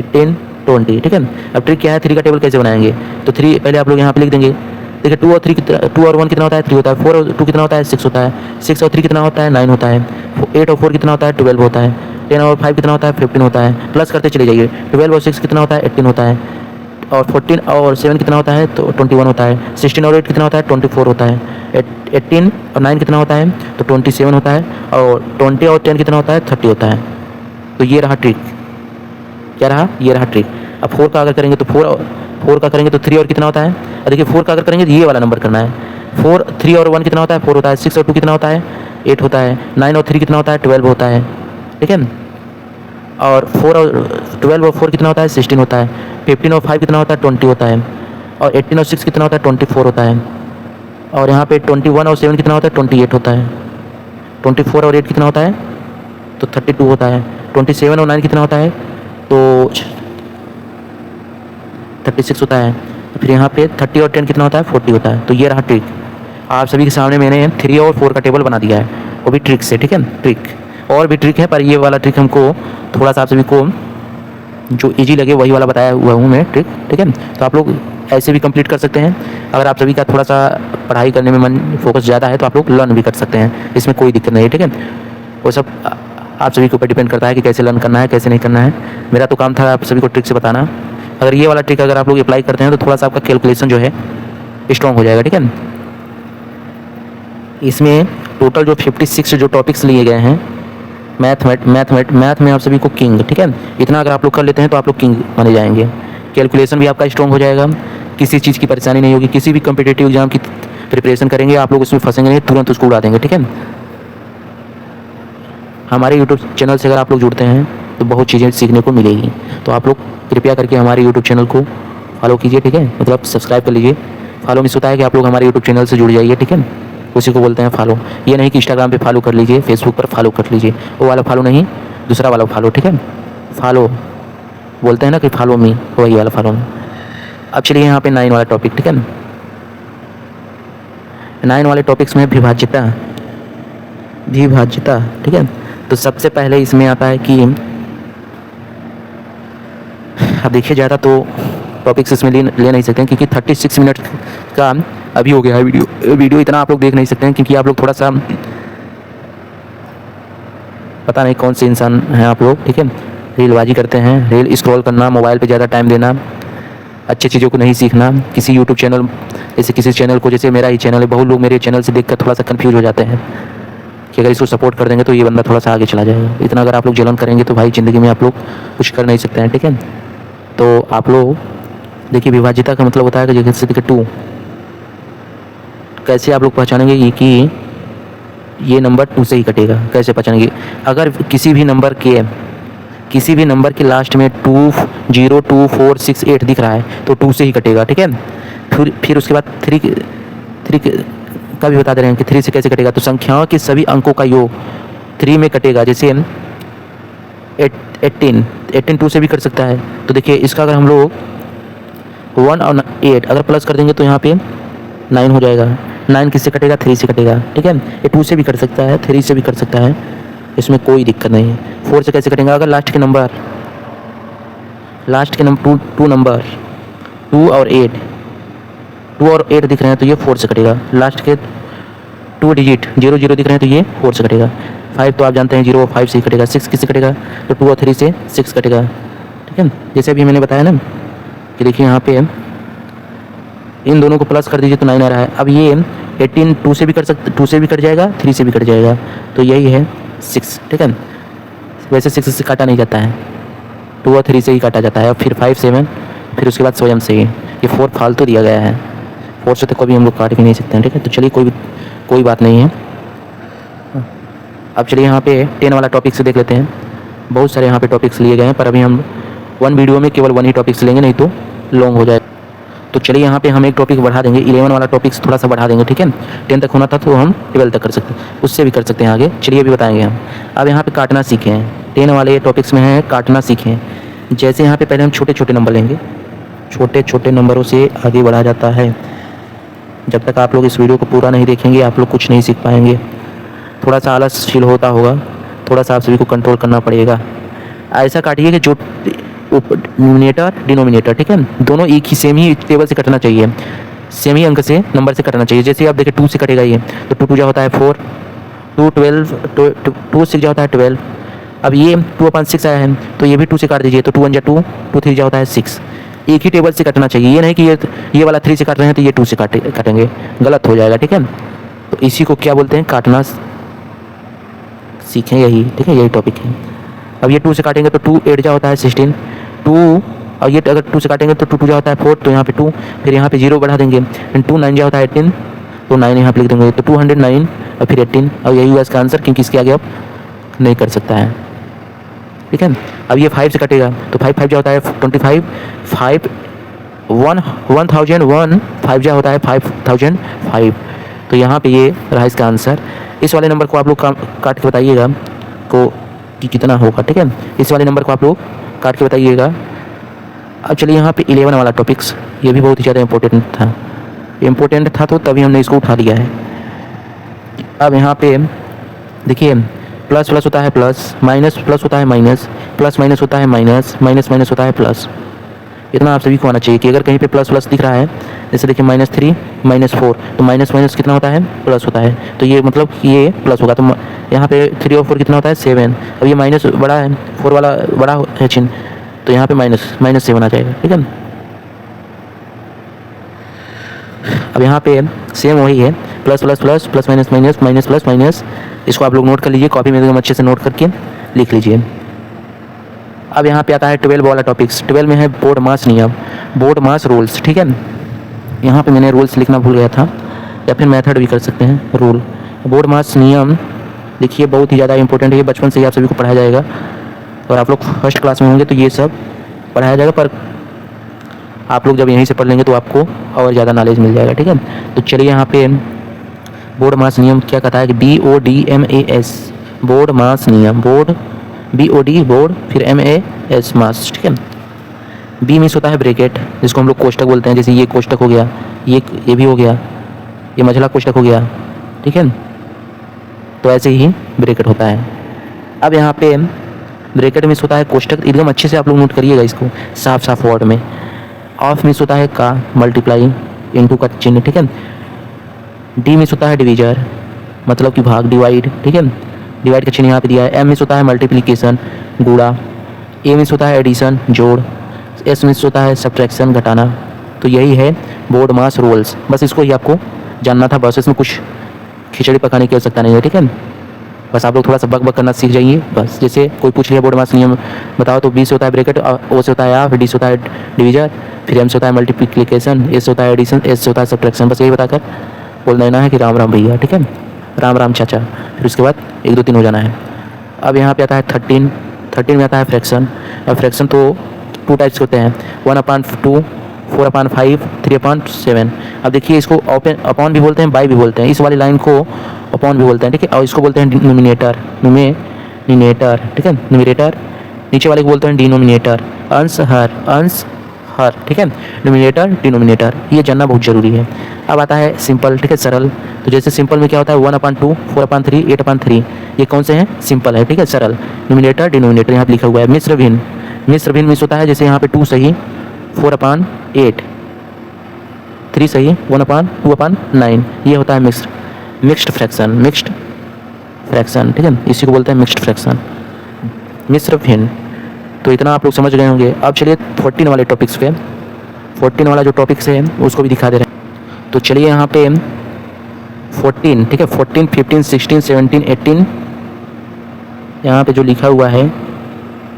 18 20, ठीक है। अब ट्रिक क्या है, 3 का टेबल कैसे बनाएंगे, तो 3 पहले आप लोग यहाँ पे लिख देंगे। देखिए 2 और 1 कितना होता है, 3 होता है। 4 और 2 कितना होता है, 6 होता है। 6 और 3 कितना होता है, 9 होता है। 8 और 4 कितना होता है, 12 होता है। 10 और 5 कितना होता है, 15 होता है। प्लस करते चले जाइए, 12 और 6 कितना होता है, 18 होता है। और 14 और 7 कितना होता है, तो 21 होता है। 16 और 8 कितना होता है, 24 होता है। 18 और 9 कितना होता है, तो 27 होता है। और 20 और 10 कितना होता है, 30 होता है। तो ये रहा ट्रिक, क्या रहा, ये रहा ट्रिक। अब 4 का अगर करेंगे तो 4 का करेंगे तो 3 और कितना होता है, देखिए 4 का अगर करेंगे तो ये वाला नंबर करना है। 4 3 और 1 कितना होता है, 4 होता है। 6 और 2 कितना होता है, 8 होता है। 9 और 3 कितना होता है, 12 होता है, ठीक है। और 4 और 12 और 4 कितना होता है, 16 होता है। 15 और 5 कितना होता है, 20 होता है। और 18 और 6 कितना होता है, 24 होता है। और यहाँ पे 21 और 7 कितना होता है, 28 होता है। 24 और 8 कितना होता है, तो 32 होता है। 27 और 9 कितना होता है, तो 36 होता है। फिर यहाँ पे 30 और 10 कितना होता है, 40 होता है। तो ये रहा ट्रिक। आप सभी के सामने मैंने 3 और 4 का टेबल बना दिया है, वो भी ट्रिक से, ठीक है। ट्रिक और भी ट्रिक है, पर ये वाला ट्रिक हमको थोड़ा सा आप सभी को जो इजी लगे वही वाला बताया हुआ हूँ मैं ट्रिक, ठीक है। तो आप लोग ऐसे भी कंप्लीट कर सकते हैं। अगर आप सभी का थोड़ा सा पढ़ाई करने में मन फोकस ज़्यादा है तो आप लोग लर्न भी कर सकते हैं, इसमें कोई दिक्कत नहीं है, ठीक है। वो सब आप सभी के ऊपर डिपेंड करता है कि कैसे लर्न करना है, कैसे नहीं करना है। मेरा तो काम था आप सभी को ट्रिक से बताना। अगर ये वाला ट्रिक अगर आप लोग अप्लाई करते हैं तो थोड़ा सा आपका कैलकुलेशन जो है स्ट्रॉन्ग हो जाएगा, ठीक है। इसमें टोटल जो 56 जो टॉपिक्स लिए गए हैं मैथ में आप सभी को किंग, ठीक है। इतना अगर आप लोग कर लेते हैं तो आप लोग किंग माने जाएंगे। कैलकुलेशन भी आपका स्ट्रॉन्ग हो जाएगा, किसी चीज़ की परेशानी नहीं होगी। किसी भी कम्पिटेटिव एग्जाम की प्रिपरेशन करेंगे आप लोग उसमें फंसेंगे नहीं, तुरंत उसको उड़ा देंगे, ठीक है। हमारे यूट्यूब चैनल से अगर आप लोग जुड़ते हैं तो बहुत चीज़ें सीखने को मिलेगी। तो आप लोग कृपया करके हमारे यूट्यूब चैनल को फॉलो कीजिए, ठीक है, मतलब सब्सक्राइब कर लीजिए। फॉलो मिस होता है कि आप लोग हमारे यूट्यूब चैनल से जुड़ जाइए, ठीक है, उसी को बोलते हैं फॉलो। ये नहीं कि इंस्टाग्राम पे फॉलो कर लीजिए, फेसबुक पर फॉलो कर लीजिए, वो वाला फॉलो नहीं, दूसरा वाला फॉलो, ठीक है। फॉलो बोलते हैं ना कि फॉलो मी, वही वाला फॉलो। अब चलिए यहाँ पे 9 वाला टॉपिक, ठीक है। 9 वाले टॉपिक्स में विभाज्यता, ठीक है। तो सबसे पहले इसमें आता है कि अब देखिए ज़्यादा तो टॉपिक्स इसमें ले नहीं सकते हैं क्योंकि 36 मिनट का अभी हो गया है वीडियो इतना आप लोग देख नहीं सकते हैं क्योंकि आप लोग थोड़ा सा पता नहीं कौन से इंसान हैं आप लोग, ठीक है। रीलबाजी करते हैं, रील स्क्रॉल करना, मोबाइल पे ज़्यादा टाइम देना, अच्छी चीज़ों को नहीं सीखना। किसी यूट्यूब चैनल जैसे किसी चैनल को, जैसे मेरा ही चैनल है, बहुत लोग मेरे चैनल से देखकर थोड़ा सा कंफ्यूज हो जाते हैं कि अगर इसको सपोर्ट कर देंगे तो ये बंदा थोड़ा सा आगे चला जाएगा। इतना अगर आप लोग जलन करेंगे तो भाई ज़िंदगी में आप लोग कुछ कर नहीं सकते हैं, ठीक है। तो आप लोग देखिए विभाज्यता का मतलब होता है कि जैसे देखिए 2 कैसे आप लोग पहचानेंगे कि ये नंबर 2 से ही कटेगा, कैसे पहचानेंगे। अगर किसी भी नंबर के लास्ट में 2, 0, 2, 4, 6, 8 दिख रहा है तो 2 से ही कटेगा, ठीक है। फिर उसके बाद 3 का भी बता दे रहे हैं कि 3 से कैसे कटेगा। तो संख्याओं के सभी अंकों का योग 3 में कटेगा। जैसे 18 2 से भी कट सकता है। तो देखिए इसका अगर हम लोग 1 और 8 अगर प्लस कर देंगे तो यहाँ पे 9 हो जाएगा। 9 किससे कटेगा? 3 से कटेगा, ठीक है। ये 2 से भी कर सकता है, 3 से भी कर सकता है, इसमें कोई दिक्कत नहीं है। 4 से कैसे कटेगा? अगर लास्ट के नंबर 2 नंबर 2 और 8 दिख रहे हैं तो ये 4 से कटेगा। लास्ट के 2 डिजिट 0 0 दिख रहे हैं तो ये 4 से कटेगा। 5 तो आप जानते हैं 0 और 5 से ही कटेगा। 6 किससे कटेगा? तो 2 और 3 से 6 कटेगा, ठीक है। जैसे अभी मैंने बताया ना कि देखिए यहाँ पे इन दोनों को प्लस कर दीजिए तो 9 आ रहा है। अब ये 18 2 से भी कट जाएगा, 3 से भी कट जाएगा, तो यही है 6, ठीक है। वैसे 6 से काटा नहीं जाता है, 2 और 3 से ही काटा जाता है। फिर 5 7 फिर उसके बाद स्वयं से ही ये 4 फालतू दिया गया है। 4 से तो कभी हम लोग काट भी नहीं सकते हैं, ठीक है। तो चलिए कोई बात नहीं है। अब चलिए यहाँ पे 10 वाला टॉपिक से देख लेते हैं। बहुत सारे यहाँ पे टॉपिक्स लिए गए हैं पर अभी हम 1 वीडियो में केवल 1 ही टॉपिक्स लेंगे, नहीं तो लॉन्ग हो जाएगा। तो चलिए यहाँ पे हम एक टॉपिक बढ़ा देंगे, 11 वाला टॉपिक्स थोड़ा सा बढ़ा देंगे, ठीक है। 10 तक होना था तो हम 12 तक कर सकते हैं, उससे भी कर सकते हैं आगे। चलिए अभी बताएंगे हम। अब यहाँ पे काटना सीखें, 10 वाले टॉपिक्स में है काटना सीखें। जैसे यहाँ पे पहले हम छोटे छोटे नंबर लेंगे, छोटे छोटे नंबरों से आगे बढ़ा जाता है। जब तक आप लोग इस वीडियो को पूरा नहीं देखेंगे आप लोग कुछ नहीं सीख पाएंगे। थोड़ा सा आलस फील होता होगा, थोड़ा सा आप सभी को कंट्रोल करना पड़ेगा। ऐसा काटिए कि जो न्यूमरेटर डिनोमिनेटर, ठीक है, दोनों एक ही सेम ही टेबल से कटना चाहिए, सेम ही अंक से नंबर से कटना चाहिए। जैसे आप देखिए 2 से कटेगा ये, तो 2 2 जा होता है 4, 2 12, 2 6 जा होता है 12। अब ये 2/6 आया है तो ये भी 2 से काट दीजिए, तो 2 1 जा 2, 2 3 जा होता है 6। एक ही टेबल से कटना चाहिए, ये नहीं कि ये वाला 3 से काट रहे हैं तो ये 2 से काटेंगे, गलत हो जाएगा, ठीक है। तो इसी को क्या बोलते हैं? काटना सीखें, यही, ठीक है, यही टॉपिक है। अब ये 2 से काटेंगे तो 2 8 जा होता है 16, 2 और ये अगर 2 से काटेंगे तो 2 2 जा होता है 4, तो यहाँ पे 2, फिर यहाँ पे 0 बढ़ा देंगे, 2 9 जा होता है 18, तो 9 यहाँ पे लिख देंगे, तो 209 और फिर 18, और यही हुआ इसका आंसर, क्योंकि इसके आगे अब नहीं कर सकता है, ठीक है। अब ये 5 से कटेगा तो 5 5 जा होता है 25, 5 1 1001, 5 जा होता है 5005, तो यहाँ पे ये रहा इसका आंसर। इस वाले नंबर को आप लोग काट के बताइएगा कि कितना होगा, ठीक है। इस वाले नंबर को आप लोग काट के बताइएगा। अब चलिए यहाँ पे 11 वाला टॉपिक्स, ये भी बहुत ही ज़्यादा इम्पोर्टेंट था तो तभी हमने इसको उठा लिया है। अब यहाँ पे देखिए प्लस प्लस होता है प्लस, माइनस प्लस होता है माइनस, प्लस माइनस होता है माइनस, माइनस माइनस होता है प्लस, इतना आप सभी को आना चाहिए कि अगर कहीं पे प्लस प्लस दिख रहा है, जैसे देखिए -3 -4, तो माइनस माइनस कितना होता है, प्लस होता है, तो ये मतलब ये प्लस होगा। तो यहाँ पे 3 और 4 कितना होता है, 7। अब ये माइनस बड़ा है, 4 वाला बड़ा है चिन्ह, तो यहाँ पे -7 आ जाएगा, ठीक है। अब यहाँ पे सेम वही है, plus plus plus plus minus minus minus plus minus. इसको आप लोग नोट कर लीजिए, कॉपी में एकदम अच्छे से नोट करके लिख लीजिए। अब यहाँ पे आता है 12 वाला टॉपिक्स। 12 में है बोर्ड मास नियम, बोर्ड मास रूल्स, ठीक है। यहाँ पे मैंने रूल्स लिखना भूल गया था, या फिर मेथड भी कर सकते हैं। रूल, बोर्ड मास नियम देखिए बहुत ही ज़्यादा इंपॉर्टेंट है, ये बचपन से ही आप सभी को पढ़ाया जाएगा, और आप लोग फर्स्ट क्लास में होंगे तो ये सब पढ़ाया जाएगा, पर आप लोग जब यहीं से पढ़ लेंगे तो आपको और ज़्यादा नॉलेज मिल जाएगा, ठीक है। तो चलिए यहाँ पे बोर्ड मास नियम क्या कहता है कि BODMAS, बोर्ड मास नियम, बोर्ड BOD बोर्ड, फिर MAS मास, ठीक है। बी मीन्स होता है ब्रैकेट, जिसको हम लोग कोष्टक बोलते हैं, जैसे ये कोष्टक हो गया, ये भी हो गया, ये मझला कोष्टक हो गया, ठीक है। तो ऐसे ही ब्रैकेट होता है। अब यहाँ पे ब्रैकेट मीन्स होता है कोष्टक, एकदम अच्छे से आप लोग नोट करिएगा इसको साफ साफ वर्ड में। ऑफ मीन्स होता है का, मल्टीप्लाई, इनटू का चिन्ह, ठीक है। डी मीन्स होता है डिवीजर, मतलब कि भाग, डिवाइड, ठीक है, डिवाइड का चिन्ह यहाँ पे दिया है। एम मीन्स होता है मल्टीप्लिकेशन, गुणा। ए मीन्स होता है एडिशन, जोड़। एस मीन्स होता है सब्ट्रैक्शन, घटाना। तो यही है बोर्ड मास रूल्स, बस इसको ही आपको जानना था, बस इसमें कुछ खिचड़ी पकाने की आवश्यकता नहीं है, ठीक है। बस आप लोग थोड़ा सा बक बक करना सीख जाइए बस। जैसे कोई पूछ लिया बोर्ड मास नियम बताओ, तो बी से होता है ब्रैकेट, ओ से होता है ऑफ, डी से होता है डिवीजर, फिर एम से होता है मल्टीप्लिकेशन, एस से होता है एडिशन, एस से होता है सब्ट्रैक्शन। बस यही बताकर बोल देना है कि राम राम भैया, ठीक है, राम राम चाचा। फिर उसके बाद 1 2 3 हो जाना है। अब यहाँ पे आता है 13 में आता है फ्रैक्शन। अब फ्रैक्शन तो 2 टाइप्स के होते हैं, 1/2, 4/5, 3/7। अब देखिए इसको अपॉन भी बोलते हैं, बाई भी बोलते हैं, इस वाली लाइन को अपॉन भी बोलते हैं, ठीक है, और इसको बोलते हैं डिनोमिनेटर, ठीक है, न्यूमरेटर। नीचे वाले को बोलते हैं डिनोमिनेटर, अंश हर, ठीक है, न्यूमरेटर डिनोमिनेटर, ये जानना बहुत जरूरी है। अब आता है सिंपल, ठीक है, सरल। तो जैसे सिंपल में क्या होता है 1/2, 4/3, 8/3, ये कौन से हैं, सिंपल है, ठीक है, सरल। न्यूमरेटर डिनोमिनेटर यहाँ पे लिखा हुआ है। मिश्र भिन्न मिस होता है, जैसे यहाँ पे 2 सही 4/8, 3 सही 1/2/9, ये होता है मिक्स्ड फ्रैक्शन, ठीक है, इसी को बोलते हैं मिक्स्ड फ्रैक्शन, मिश्र भिन्न। तो इतना आप लोग समझ गए होंगे। अब चलिए 14 वाले टॉपिक्स पे, 14 वाला जो टॉपिक्स है उसको भी दिखा दे रहे हैं। तो चलिए यहाँ पे 14, ठीक है, 14, 15, 16, 17, 18 यहाँ पे जो लिखा हुआ है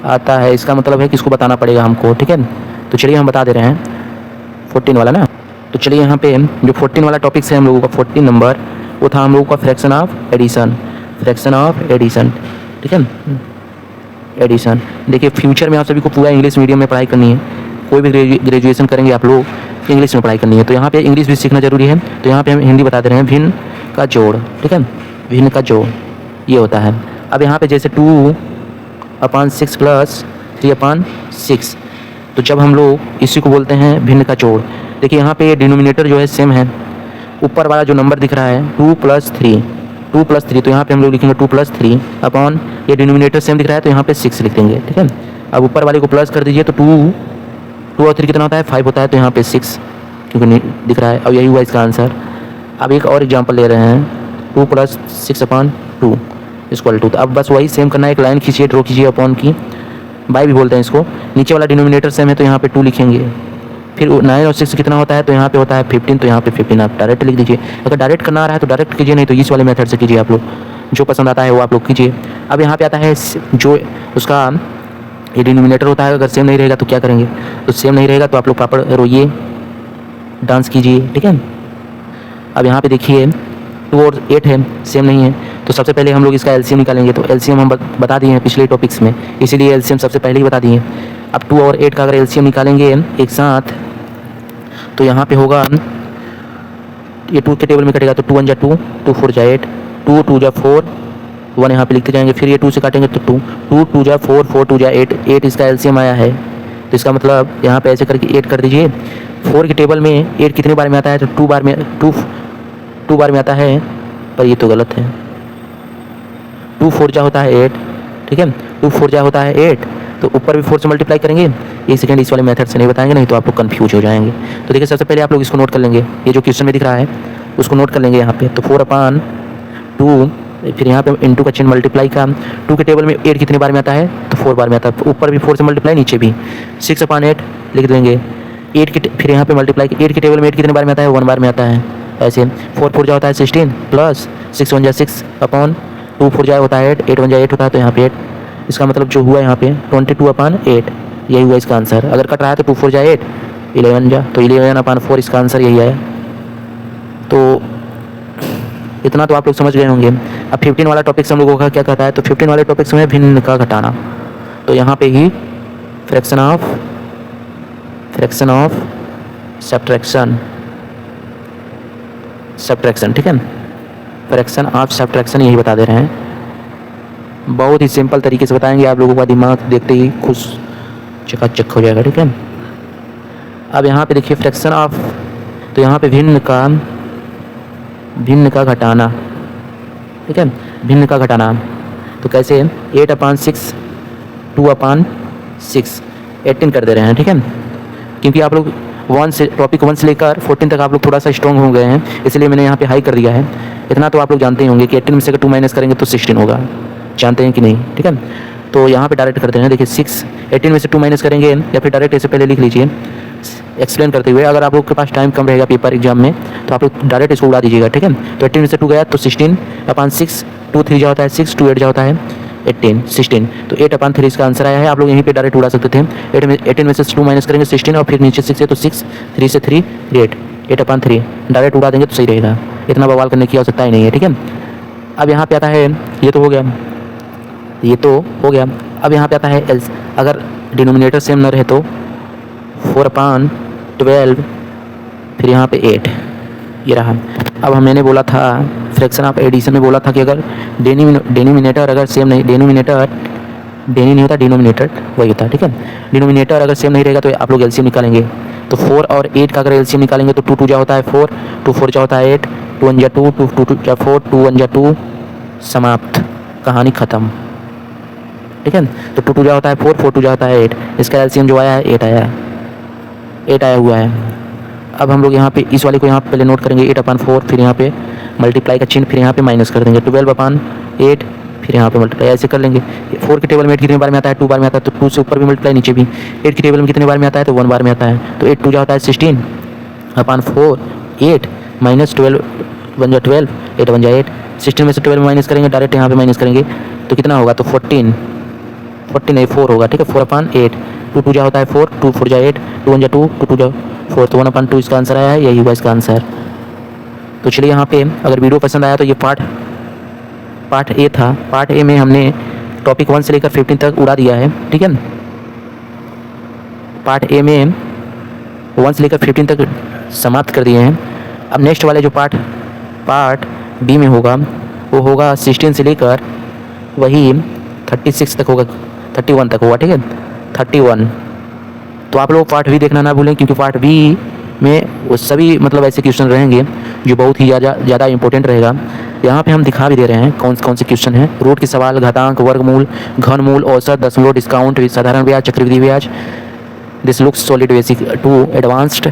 आता है, इसका मतलब है कि इसको बताना पड़ेगा हमको, ठीक है। तो चलिए हम बता दे रहे हैं 14 वाला ना। तो चलिए यहाँ पे जो 14 वाला टॉपिक्स है हम लोगों का 14 नंबर, वो था हम लोगों का फ्रैक्शन ऑफ एडिशन, ठीक है, एडिशन। देखिए फ्यूचर में आप सभी को पूरा इंग्लिश मीडियम में पढ़ाई करनी है, कोई भी ग्रेजुएशन करेंगे आप लोग इंग्लिश में पढ़ाई करनी है, तो यहाँ पे इंग्लिश भी सीखना जरूरी है। तो यहाँ पे हम हिंदी बता दे रहे हैं, भिन्न का जोड़, ठीक है, भिन्न का जोड़ ये होता है। अब यहाँ पे जैसे 2/6 प्लस 3/6, तो जब हम लोग इसी को बोलते हैं भिन्न का जोड़। देखिए यहाँ पे डिनोमिनेटर जो है सेम है, ऊपर वाला जो नंबर दिख रहा है 2 + 3, तो यहाँ पे हम लोग लिखेंगे 2 + 3 अपॉन, ये डिनोमिनेटर सेम दिख रहा है तो यहाँ पे 6 लिख देंगे, ठीक है। अब ऊपर वाले को प्लस कर दीजिए, तो 2 और 3 कितना होता है, 5 होता है, तो यहाँ पे 6 क्योंकि दिख रहा है। अब यही हुआ इसका आंसर। अब एक और एग्जांपल ले रहे हैं, 2 + 6/2 इक्वल टू, तो अब बस वही सेम करना है, एक लाइन खींचिए, ड्रॉ कीजिए अपॉन की, बाई भी बोलते हैं इसको। नीचे वाला डिनोमिनेटर सेम है तो यहाँ पे 2 लिखेंगे, फिर 9 और 6 कितना होता है, तो यहाँ पे होता है 15, तो यहाँ पे 15 आप डायरेक्ट लिख दीजिए। अगर डायरेक्ट करना आ रहा है तो डायरेक्ट कीजिए, नहीं तो इस वाले मेथड से कीजिए, आप लोग जो पसंद आता है वो आप लोग कीजिए। अब यहाँ पे आता है जो उसका ये डिनोमिनेटर होता है, अगर सेम नहीं रहेगा तो क्या करेंगे, तो सेम नहीं रहेगा तो आप लोग पापड़ रोइए, डांस कीजिए, ठीक है। अब यहाँ पे देखिए 2 और 8 है, सेम नहीं है, तो सबसे पहले हम लोग इसका एलसीएम निकालेंगे। तो एलसीएम हम बता दिए हैं पिछले टॉपिक्स में, इसीलिए एलसीएम सबसे पहले ही बता दिए। अब 2 और 8 का अगर एलसीएम निकालेंगे एक साथ, तो यहाँ पे होगा, ये 2 के टेबल में कटेगा तो 2 1 जा 2, 2 4 जा 8, 2 2 जा 4, 1 यहाँ पे लिखते जाएंगे, फिर ये 2 से काटेंगे तो 2 2 2 जा 4, 4 2 जा 8, 8 इसका एलसीएम आया है। तो इसका मतलब यहाँ पे ऐसे करके 8 कर दीजिए। 4 के टेबल में 8 कितने बार में आता है, तो 2 बार में आता है, पर ये तो गलत है। 2 4 जा होता है 8, ठीक है, 2 4 जा होता है 8, तो ऊपर भी 4 से मल्टीप्लाई करेंगे। एक सेकंड इस वाले मेथड से नहीं बताएंगे, नहीं तो आप लोग कन्फ्यूज हो जाएंगे। तो देखिए सबसे पहले आप लोग इसको नोट कर लेंगे, ये जो क्वेश्चन में दिख रहा है उसको नोट कर लेंगे यहाँ पे। तो 4/2, फिर यहाँ पे इंटू का चिन्ह, मल्टीप्लाई का। 2 के टेबल में 8 कितने बार में आता है? तो 4 बार में आता है। ऊपर भी 4 से मल्टीप्लाई, नीचे भी 6/8 लिख देंगे। 8 के फिर यहाँ पे मल्टीप्लाई, 8 के टेबल में 8 कितने बार में आता है? 1 बार में आता है। ऐसे 4 4 जा होता है 16 प्लस 6 1 जा 6 अपॉन 2 4 जा होता है 8, 8 1 जा 8 होता है, तो यहाँ पे 8। इसका मतलब जो हुआ यहाँ पे 22/8, यही हुआ इसका आंसर। अगर कट रहा है तो 2 4 जा 8, 11 जा, तो 11/4 इसका आंसर यही आया। तो इतना तो आप लोग समझ गए होंगे। अब 15 वाला टॉपिक हम लोगों का क्या कहता है? तो 15 वाले टॉपिक्स में भिन्न का घटाना। तो यहाँ पे ही फ्रैक्शन ऑफ सब्ट्रैक्शन, ठीक है, फ्रैक्शन ऑफ सब्ट्रैक्शन यही बता दे रहे हैं। बहुत ही सिंपल तरीके से बताएंगे, आप लोगों का दिमाग देखते ही खुश चकाचक हो जाएगा, ठीक है। अब यहाँ पे देखिए फ्रैक्शन ऑफ, तो यहाँ पे भिन्न का घटाना, ठीक है, भिन्न का घटाना। तो कैसे? 8/6 2/6 18 कर दे रहे हैं, ठीक है, क्योंकि आप लोग टॉपिक 1 से लेकर 14 तक आप लोग थोड़ा सा स्ट्रॉन्ग हो गए हैं, इसलिए मैंने यहाँ पे हाई कर दिया है। इतना तो आप लोग जानते ही होंगे कि 18 में से अगर 2 माइनस करेंगे तो 16 होगा, जानते हैं कि नहीं, ठीक है। तो यहाँ पे डायरेक्ट करते हैं, देखिए 18 में से 2 माइनस करेंगे, या फिर डायरेक्ट ऐसे पहले लिख लीजिए एक्सप्लेन करते हुए। अगर आप लोग के पास टाइम कम रहेगा पेपर एग्जाम में तो आप लोग डायरेक्ट इसको उड़ा दीजिएगा, ठीक है। तो 18 में से 2 गया तो 16/6, 2 3 जा होता है 6, 2 8 जा होता है 16, तो 8/3 इसका आंसर आया है। आप लोग यहीं पे डायरेक्ट उड़ा सकते थे। 18 में से 2 माइनस करेंगे 16, और फिर नीचे 6 है तो 6, 3 से 3 8/3 डायरेक्ट उड़ा देंगे तो सही रहेगा। इतना बवाल करने की आवश्यकता ही नहीं है, ठीक है। अब यहाँ पे आता है, ये तो हो गया। अब यहाँ पे आता है एल्स, अगर डिनोमिनेटर सेम न रहे तो 4/12, फिर यहाँ पे 8, ये रहा। अब मैंने बोला था फ्रैक्शन ऑफ एडिशन में बोला था कि अगर डिनोमिनेटर अगर सेम नहीं, डिनोमिनेटर नहीं होता, डिनोमिनेटर वही होता है, ठीक है। डिनोमिनेटर अगर सेम नहीं रहेगा तो आप लोग एलसीएम निकालेंगे। तो 4 और 8 का अगर एलसीएम निकालेंगे तो 2 2 जा होता है 4, 2 4 जा होता है 8, 2 1 जा 2, 2 2 जा 4, 2 1 जा 2, समाप्त, कहानी ख़त्म, ठीक है। तो 2 2 जा होता है 4, 4 2 जा होता है 8, इसका एलसीएम जो आया है 8 आया है, 8 आया हुआ है। अब हम लोग यहाँ पे इस वाले को यहाँ पे पहले नोट करेंगे 8/4, फिर यहाँ पे मल्टीप्लाई का चिन्ह, फिर यहाँ पे माइनस कर देंगे 12/8, फिर यहाँ पे मल्टीप्लाई ऐसे कर लेंगे। 4 के टेबल में 8 कितने बार में आता है? 2 बार में आता है, तो 2 से ऊपर भी मल्टीप्लाई, नीचे भी। 8 के टेबल में कितने बार में आता है? तो 1 बार में आता है, तो 8 2 जा होता है 16/4, 8 माइनस 12 1 जा 12, 8 1 जा 8, 16 में से 12 माइनस करेंगे, डायरेक्ट यहाँ पे माइनस करेंगे तो कितना होगा? तो 14 नहीं 4 होगा, ठीक है। 4/8, 2 2 जा होता है 4, 2 4 जा 8, 2 1 जा 2, 2 2 जा 4, तो 1/2 इसका आंसर आया है, यही हुआ इसका आंसर। तो चलिए यहाँ पे अगर वीडियो पसंद आया तो ये पार्ट ए था। पार्ट ए में हमने टॉपिक 1 से लेकर 15 तक उड़ा दिया है, ठीक है। पार्ट ए में 1 से लेकर 15 तक समाप्त कर दिए हैं। अब नेक्स्ट वाले जो पार्ट बी में होगा वो होगा 16 से लेकर वही 36 तक होगा, 31 तक होगा, ठीक है, 31। तो आप लोग पार्ट बी देखना ना भूलें, क्योंकि पार्ट बी में वो सभी मतलब ऐसे क्वेश्चन रहेंगे जो बहुत ही ज़्यादा इंपॉर्टेंट रहेगा। यहाँ पे हम दिखा भी दे रहे हैं कौन से क्वेश्चन हैं। रूट के सवाल, घातांक, वर्गमूल, घनमूल, औसत, दशमलव, डिस्काउंट, साधारण ब्याज, चक्रवृद्धि ब्याज। This looks solid basic to advanced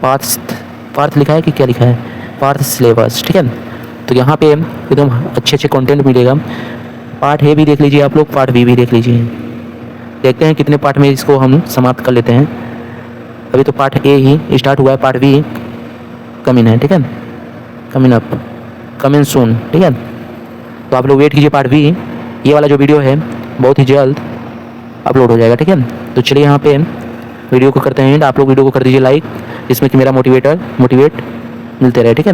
Parth लिखा है कि क्या लिखा है? पार्थ सिलेबस, ठीक है। तो यहाँ पे एकदम अच्छे कंटेंट मिलेगा। पार्ट ए भी देख लीजिए आप लोग, पार्ट बी भी देख लीजिए। देखते हैं कितने पार्ट में इसको हम समाप्त कर लेते हैं। अभी तो पार्ट ए ही स्टार्ट हुआ है, पार्ट बी कमिंग है, ठीक है, कमिंग अप, कमिंग सून, ठीक है। तो आप लोग वेट कीजिए पार्ट बी, ये वाला जो वीडियो है बहुत ही जल्द अपलोड हो जाएगा, ठीक है। तो चलिए यहाँ पे वीडियो को करते हैं, आप लोग वीडियो को कर दीजिए लाइक, जिसमें कि मेरा मोटिवेट मिलते रहे, ठीक है।